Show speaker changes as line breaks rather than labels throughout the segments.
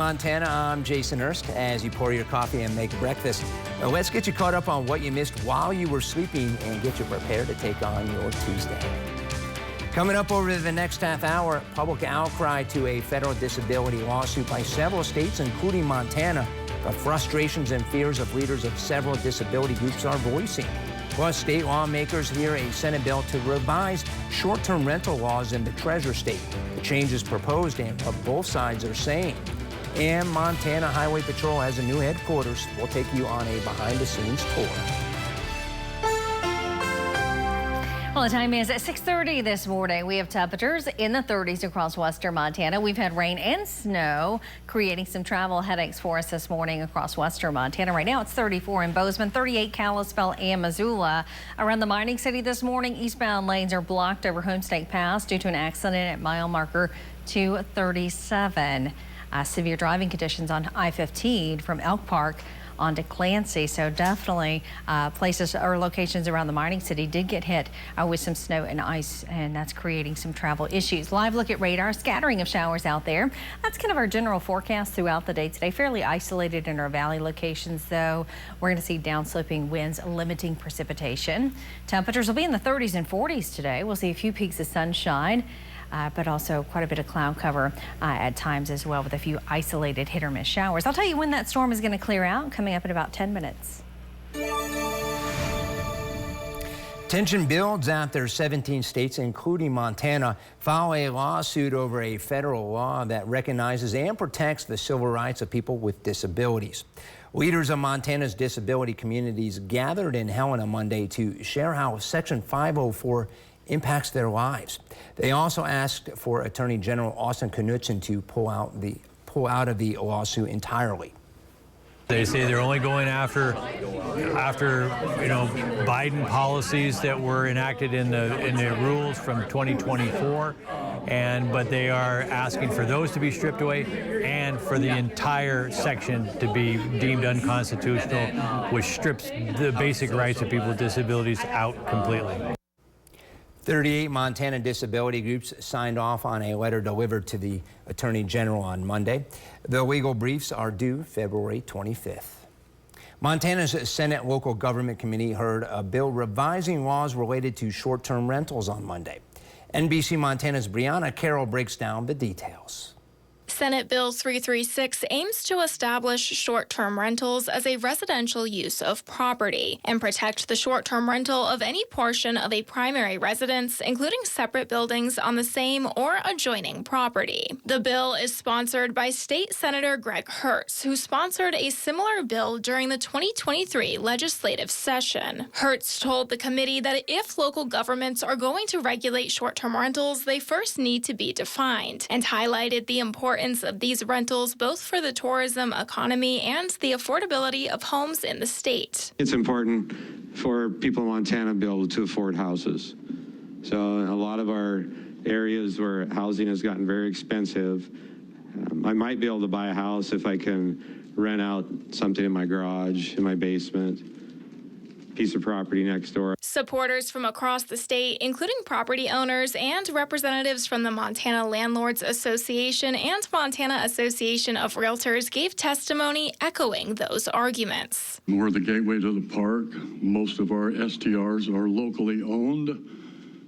Montana, I'm Jason Erst. As you pour your coffee and make breakfast, let's get you caught up on what you missed while you were sleeping and get you prepared to take on your Tuesday. Coming up over the next half hour, public outcry to a federal disability lawsuit by several states, including Montana. The frustrations and fears of leaders of several disability groups are voicing. Plus, state lawmakers hear a Senate bill to revise short-term rental laws in the Treasure State. The changes proposed and what both sides are saying. And Montana Highway Patrol has a new headquarters. We'll take you on a behind-the-scenes tour.
Well, the time is at 6:30 this morning. We have temperatures in the 30s across western Montana. We've had rain and snow, creating some travel headaches for us this morning across western Montana. Right now, it's 34 in Bozeman, 38 Kalispell and Missoula. Around the mining city this morning, eastbound lanes are blocked over Homestake Pass due to an accident at mile marker 237. Severe driving conditions on I-15 from Elk Park onto Clancy. So definitely places or locations around the mining city did get hit with some snow and ice, and that's creating some travel issues. Live look at radar, scattering of showers out there. That's kind of our general forecast throughout the day today. Fairly isolated in our valley locations, though. We're going to see downsloping winds limiting precipitation. Temperatures will be in the 30s and 40s today. We'll see a few peaks of sunshine. But also quite a bit of cloud cover at times as well, with a few isolated hit or miss showers. I'll tell you when that storm is going to clear out, coming up in about 10 minutes.
Tension builds after 17 states, including Montana, file a lawsuit over a federal law that recognizes and protects the civil rights of people with disabilities. Leaders of Montana's disability communities gathered in Helena Monday to share how Section 504 impacts their lives. They also asked for Attorney General Austin Knudsen to pull out of the lawsuit entirely.
They say they're only going after Biden policies that were enacted in the rules from 2024, but they are asking for those to be stripped away and for the entire section to be deemed unconstitutional, which strips the basic rights of people with disabilities out completely.
38 Montana disability groups signed off on a letter delivered to the Attorney General on Monday. The legal briefs are due February 25th. Montana's Senate Local Government Committee heard a bill revising laws related to short-term rentals on Monday. NBC Montana's Brianna Carroll breaks down the details.
Senate Bill 336 aims to establish short-term rentals as a residential use of property and protect the short-term rental of any portion of a primary residence, including separate buildings on the same or adjoining property. The bill is sponsored by State Senator Greg Hertz, who sponsored a similar bill during the 2023 legislative session. Hertz told the committee that if local governments are going to regulate short-term rentals, they first need to be defined, and highlighted the importance of these rentals both for the tourism economy and the affordability of homes in the state.
It's important for people in Montana to be able to afford houses. So a lot of our areas where housing has gotten very expensive, I might be able to buy a house if I can rent out something in my garage, in my basement, piece of property next door.
Supporters from across the state, including property owners and representatives from the Montana Landlords Association and Montana Association of Realtors, gave testimony echoing those arguments.
We're the gateway to the park. Most of our STRs are locally owned,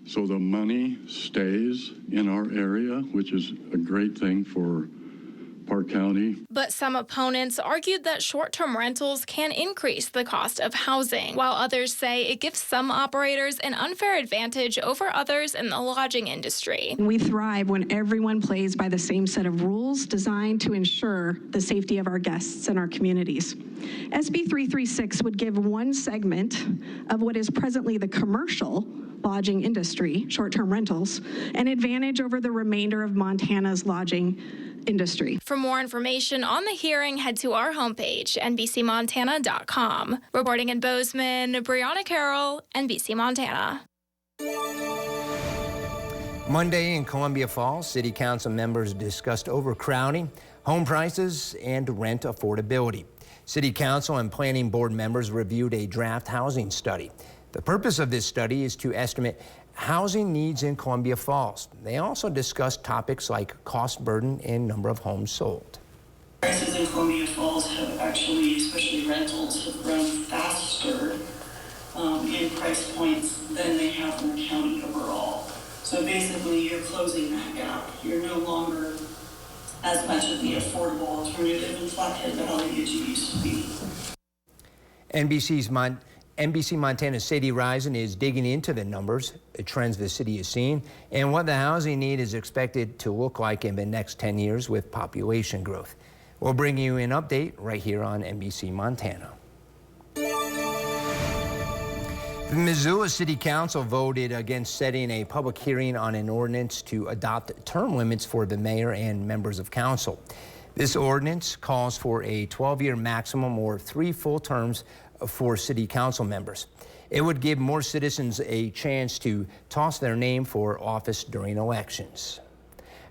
so the money stays in our area, which is a great thing for Park County.
But some opponents argued that short-term rentals can increase the cost of housing, while others say it gives some operators an unfair advantage over others in the lodging industry.
We thrive when everyone plays by the same set of rules designed to ensure the safety of our guests and our communities. SB 336 would give one segment of what is presently the commercial lodging industry, short-term rentals, an advantage over the remainder of Montana's lodging industry.
For more information on the hearing, head to our homepage, NBCMontana.com. Reporting in Bozeman, Brianna Carroll, NBC Montana.
Monday in Columbia Falls, City Council members discussed overcrowding, home prices, and rent affordability. City Council and Planning Board members reviewed a draft housing study. The purpose of this study is to estimate housing needs in Columbia Falls. They also discussed topics like cost burden and number of homes sold.
Falls have actually, especially rentals, have grown faster in price points than they have in the county overall. So basically, you're closing that gap. You're no longer as much of the affordable alternative in Flathead Valley as you used to be.
NBC Montana's Sadie Risen is digging into the numbers, the trends the city is seeing, and what the housing need is expected to look like in the next 10 years with population growth. We'll bring you an update right here on NBC Montana. The Missoula City Council voted against setting a public hearing on an ordinance to adopt term limits for the mayor and members of council. This ordinance calls for a 12-year maximum or 3 full terms for city council members. It would give more citizens a chance to toss their name for office during elections.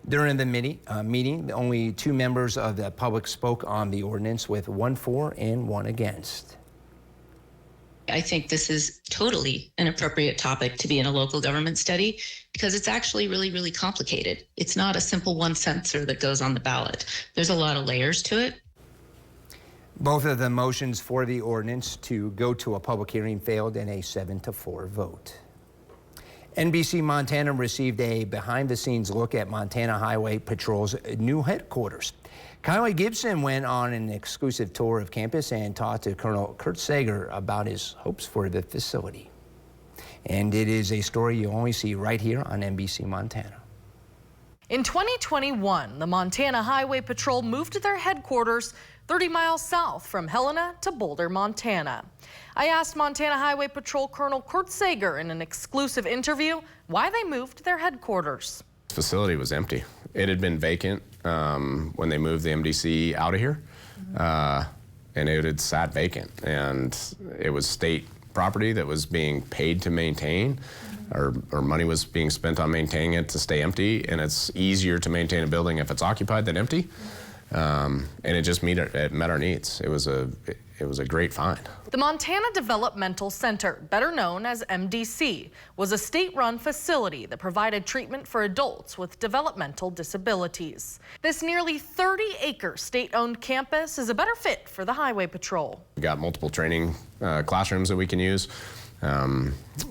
During the meeting, only 2 members of the public spoke on the ordinance, with 1 for and 1 against.
I think this is totally an appropriate topic to be in a local government study because it's actually really, really complicated. It's not a simple 1 sensor that goes on the ballot. There's a lot of layers to it.
Both of the motions for the ordinance to go to a public hearing failed in a 7-4 vote. NBC Montana received a behind-the-scenes look at Montana Highway Patrol's new headquarters. Kylie Gibson went on an exclusive tour of campus and talked to Colonel Kurt Sager about his hopes for the facility. And it is a story you only see right here on NBC Montana.
In 2021, the Montana Highway Patrol moved their headquarters 30 miles south from Helena to Boulder, Montana. I asked Montana Highway Patrol Colonel Kurt Sager in an exclusive interview why they moved their headquarters.
The facility was empty. It had been vacant when they moved the MDC out of here, and it had sat vacant. And it was state property that was being paid to maintain, or money was being spent on maintaining it to stay empty, and it's easier to maintain a building if it's occupied than empty. And it just met our needs. It was a great find.
The Montana Developmental Center, better known as MDC, was a state-run facility that provided treatment for adults with developmental disabilities. This nearly 30-acre state-owned campus is a better fit for the Highway Patrol.
We got multiple training classrooms that we can use.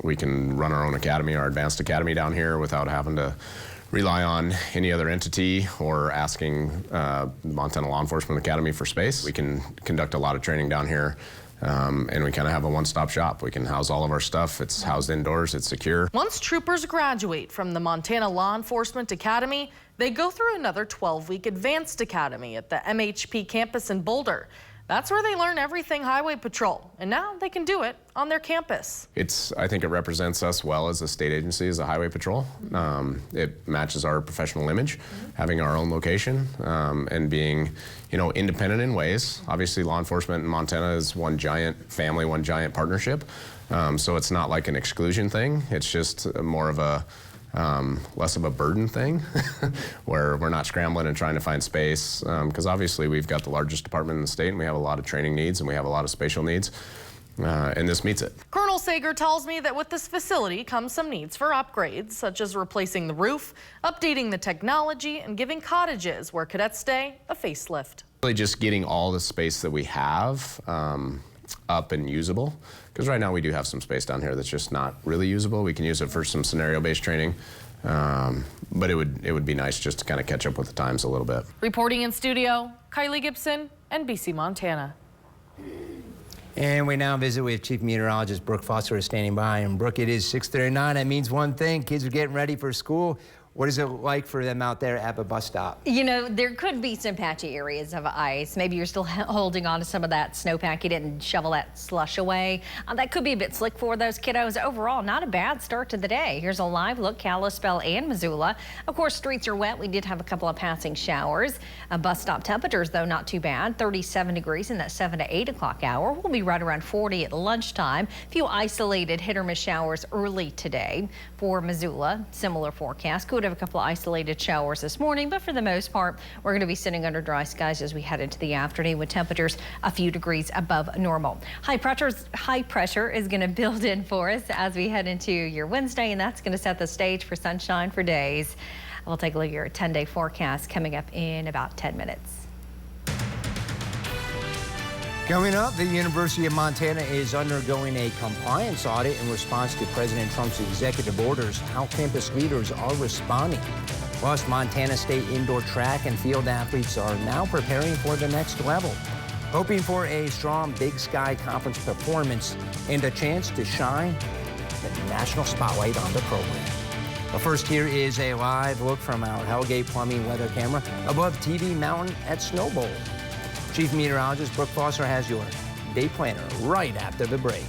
We can run our own academy, our advanced academy down here without having to rely on any other entity or asking Montana Law Enforcement Academy for space. We can conduct a lot of training down here, and we kind of have a one-stop shop. We can house all of our stuff. It's housed indoors, it's secure.
Once troopers graduate from the Montana Law Enforcement Academy, they go through another 12-week advanced academy at the MHP campus in Boulder. That's where they learn everything Highway Patrol, and now they can do it on their campus.
I think it represents us well as a state agency, as a Highway Patrol. It matches our professional image, having our own location, and being, independent in ways. Obviously, law enforcement in Montana is one giant family, one giant partnership. So it's not like an exclusion thing. It's just more of a less of a burden thing where we're not scrambling and trying to find space, because obviously we've got the largest department in the state and we have a lot of training needs and we have a lot of spatial needs, and this meets it.
Colonel Sager tells me that with this facility comes some needs for upgrades, such as replacing the roof, updating the technology, and giving cottages where cadets stay a facelift.
Really just getting all the space that we have up and usable, because right now we do have some space down here that's just not really usable. We can use it for some scenario-based training, but it would be nice just to kind of catch up with the times a little bit.
Reporting in studio, Kylie Gibson, NBC Montana.
And we now visit with Chief Meteorologist Brooke Foster is standing by. And Brooke, it is 6:39. That means one thing: kids are getting ready for school. What is it like for them out there at the bus stop?
There could be some patchy areas of ice. Maybe you're still holding on to some of that snowpack. You didn't shovel that slush away. That could be a bit slick for those kiddos. Overall, not a bad start to the day. Here's a live look, Kalispell and Missoula. Of course, streets are wet. We did have a couple of passing showers. Bus stop temperatures, though, not too bad. 37 degrees in that 7 to 8 o'clock hour. We'll be right around 40 at lunchtime. A few isolated hit or miss showers early today. For Missoula, similar forecast. Could have a couple of isolated showers this morning, but for the most part, we're going to be sitting under dry skies as we head into the afternoon with temperatures a few degrees above normal. High pressure is going to build in for us as we head into your Wednesday, and that's going to set the stage for sunshine for days. We'll take a look at your 10-day forecast coming up in about 10 minutes.
Coming up, the University of Montana is undergoing a compliance audit in response to President Trump's executive orders. How campus leaders are responding. Plus, Montana State indoor track and field athletes are now preparing for the next level, hoping for a strong Big Sky Conference performance and a chance to shine the national spotlight on the program. But first, here is a live look from our Hellgate Plumbing weather camera above TV Mountain at Snow Bowl. Chief Meteorologist Brooke Foster has your day planner right after the break.